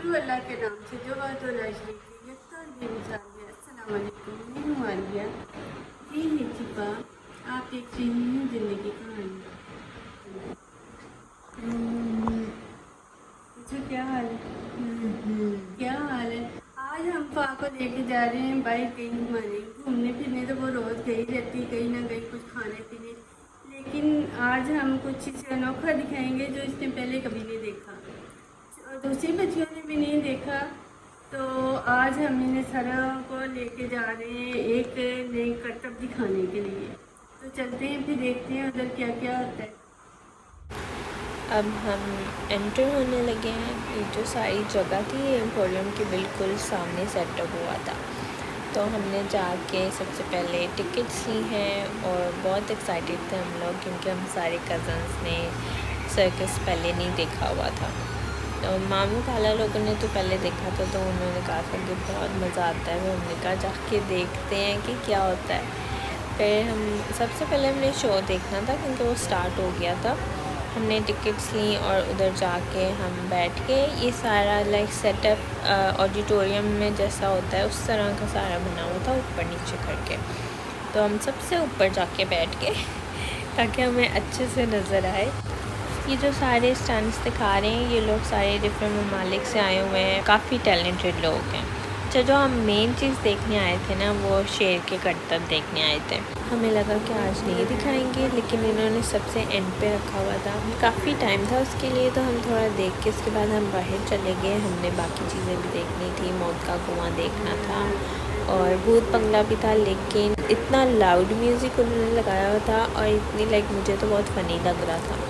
शुरू अल्लाह के नाम से जो बात होना शरीफ यकता बेमिसाल है। अस्सलाम वालेकुम, मैं हूँ आलिया। ये है छिपा, आप देख रही हैं ज़िंदगी कहानी। पूछो क्या हाल है? क्या हाल है? आज हम पा को लेके जा रहे हैं बाइक कहीं घुमाने। घूमने फिरने तो वो रोज़ गई रहती, कहीं ना कहीं कुछ खाने पीने, लेकिन आज हम कुछ इसे अनोखा दिखाएंगे जो इसने पहले कभी नहीं देखा और दूसरी बच्चियों ने भी नहीं देखा। तो आज हम इन्हें सारों को लेके जा रहे हैं एक नई करतब दिखाने के लिए। तो चलते हैं, फिर देखते हैं उधर क्या क्या होता है। अब हम एंटर होने लगे हैं। ये जो सारी जगह थी ये एम्पोरियम के बिल्कुल सामने सेटअप हुआ था। तो हमने जाके सबसे पहले टिकट्स ली हैं और बहुत एक्साइटेड थे हम लोग, क्योंकि हम सारे कज़न्स ने सर्कस पहले नहीं देखा हुआ था। तो मामू खाला लोगों ने तो पहले देखा था, तो उन्होंने कहा था कि बहुत मज़ा आता है। तो हमने कहा जाके देखते हैं कि क्या होता है। फिर हम सबसे पहले हमने शो देखना था, क्योंकि वो स्टार्ट हो गया था। हमने टिकट्स ली और उधर जाके हम बैठ के, ये सारा लाइक सेटअप ऑडिटोरियम में जैसा होता है उस तरह का सारा बना हुआ था, ऊपर नीचे करके। तो हम सबसे ऊपर जाके बैठ गए ताकि हमें अच्छे से नज़र आए। ये जो सारे स्टंट्स दिखा रहे हैं ये लोग सारे डिफरेंट ममालिक से आए हुए हैं, काफ़ी टैलेंटेड लोग हैं। अच्छा, जो हम मेन चीज़ देखने आए थे ना, वो शेर के करतब देखने आए थे। हमें लगा कि आज नहीं दिखाएंगे, लेकिन इन्होंने सबसे एंड पे रखा हुआ था। काफ़ी टाइम था उसके लिए, तो हम थोड़ा देख के उसके बाद हम बाहर चले गए। हमने बाकी चीज़ें भी देखनी थी, मौत का कुआं देखना था और भूत बंगला भी था, लेकिन इतना लाउड म्यूज़िक उन्होंने लगाया हुआ था और इतनी लाइक मुझे तो बहुत फ़नी लग रहा था।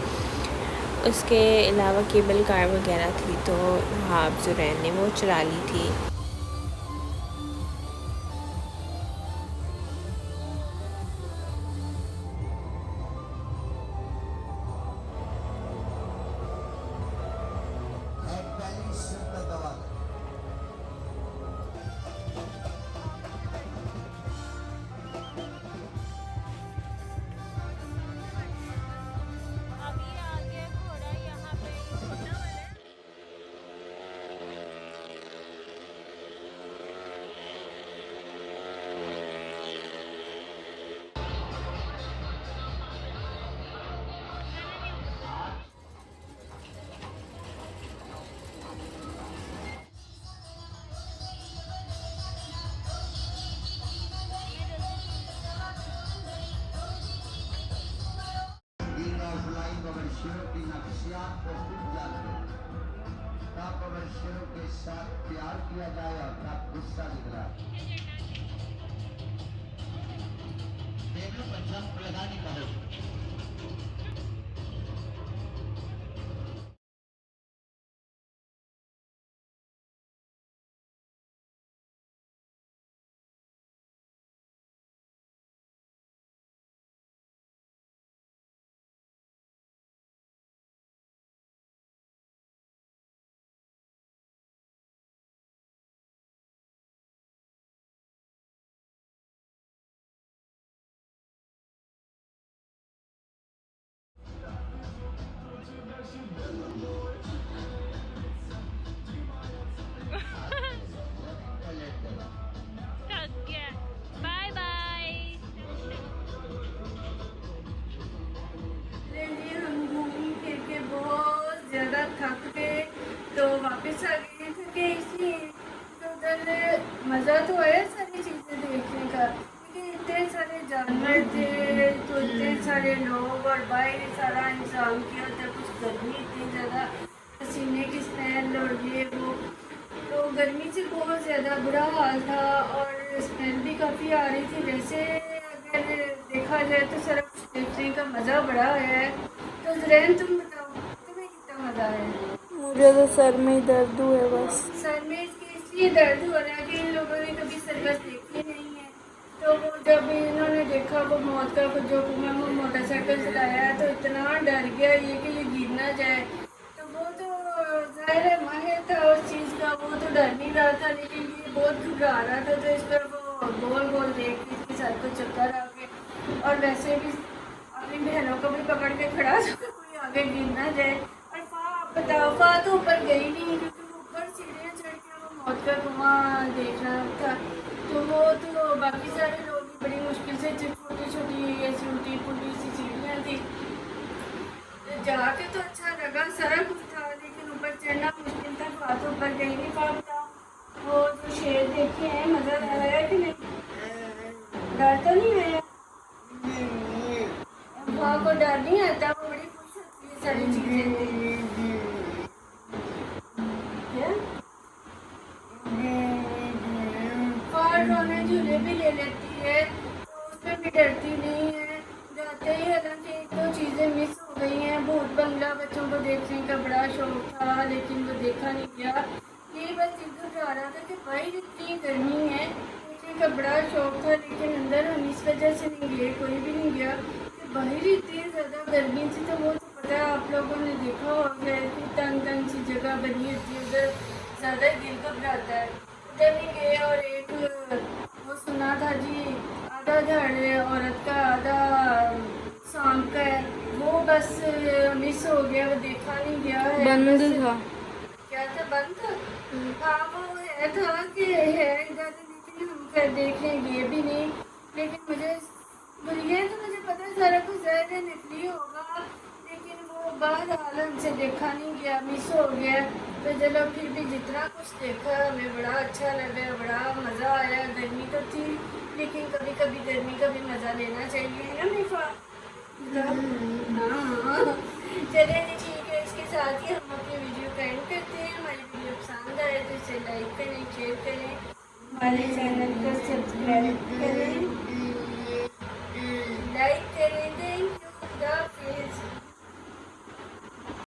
उसके अलावा केबल कार वगैरह थी, तो हाँ जुरैन ने वो चुरा ली थी। की नक्शियात को खुद जानते कब अवश्यों के साथ प्यार किया जाए और कब गुस्सा निकला। पंजाब प्रधानी करो। ज़्यादा थक गए तो वापस आ गए थे, इसलिए तो उधर मज़ा तो आया सारी चीज़ें देखने का, क्योंकि इतने सारे जानवर थे तो इतने सारे लोग और बाहर सारा इंतजाम किया था। कुछ गर्मी इतनी ज़्यादा, पसीने की स्मेल और ये वो, तो गर्मी से बहुत ज़्यादा बुरा हाल था और स्मेल भी काफ़ी आ रही थी। वैसे अगर देखा जाए तो सारा कुछ देखने का मज़ा बड़ा आया है। तो ज़रैन तुम बताओ, तुम्हें कितना मज़ा आया? मुझे तो सर में ही दर्द हुआ है बस। सर में इसलिए दर्द हो रहा है कि इन लोगों ने कभी सर्कस देखी नहीं है। तो वो जब इन्होंने देखा वो मौत का जो कुआं, वो मोटरसाइकिल चलाया तो इतना डर गया ये कि ये गिर ना जाए। तो वो तो ज़ाहिर है माहिर था उस चीज़ का, वो तो डर नहीं रहा था, लेकिन ये बहुत घबरा रहा था। तो इस पर वो गोल गोल देख के इसके सर को चक्कर आ गए और वैसे भी अपनी बहनों को भी पकड़ के खड़ा था कोई आगे गिर ना जाए। और बताओ तो ऊपर गई नहीं, क्योंकि ऊपर सीढ़ियाँ मौत का कुआं देखना था। तो वो तो बाकी सारे लोग भी बड़ी मुश्किल से, जो छोटी छोटी ऐसी उल्टी पुल्टी सी सीढ़ियाँ थी, जाके तो अच्छा लगा, सारा कुछ था, लेकिन ऊपर चढ़ना मुश्किल था। हाथ ऊपर गई नहीं पाता। वो जो शेर देखे हैं, मज़ा आया कि नहीं? डर तो नहीं आया? वहाँ को डर नहीं आता, वो बड़ी खुश होती है सारी चीज़ें देख के। क्या? और रोने झूले भी ले लेती है, तो उसमें भी डरती नहीं है। जाते ही हालांकि एक दो चीज़ें मिस हो गई हैं। भूत बंगला बच्चों को देखने का बड़ा शौक था, लेकिन वो देखा नहीं गया। ये बस इधर जा रहा था कि भाई इतनी गर्मी है, देखने का बड़ा शौक था, लेकिन अंदर हम इस वजह से नहीं गए, कोई भी नहीं गया कि बाहर इतनी ज़्यादा गर्मी थी। तो वो तो पता है, आप लोगों ने देखा होगा कि तंग तंग सी जगह बनी होती है, उधर ज़्यादा दिल घबराता है। उधर नहीं गए। और एक वो सुना था जी, आधा धड़ औरत का आधा सांप का है, वो बस मिस हो गया, वो देखा नहीं गया है। बंद बस- था। क्या था? बंद था। हाँ, वो है था कि है इधर, लेकिन हम फिर देखने गए भी नहीं। लेकिन मुझे ये तो मुझे पता है सारा कुछ ज़्यादा नकली होगा, लेकिन वो बहरहाल हमसे देखा नहीं गया, मिस हो गया। तो चलो, फिर भी जितना कुछ देखा हमें बड़ा अच्छा लगा, बड़ा मज़ा आया। गर्मी तो थी, लेकिन कभी कभी गर्मी का भी मज़ा लेना चाहिए, है ना मीफा? हाँ, चलिए जी, ठीक है। इसके साथ ही हम अपनी वीडियो का एंड करते हैं। हमारी वीडियो पसंद आए तो इसे लाइक करें, शेयर करें, हमारे चैनल को सब्सक्राइब करें।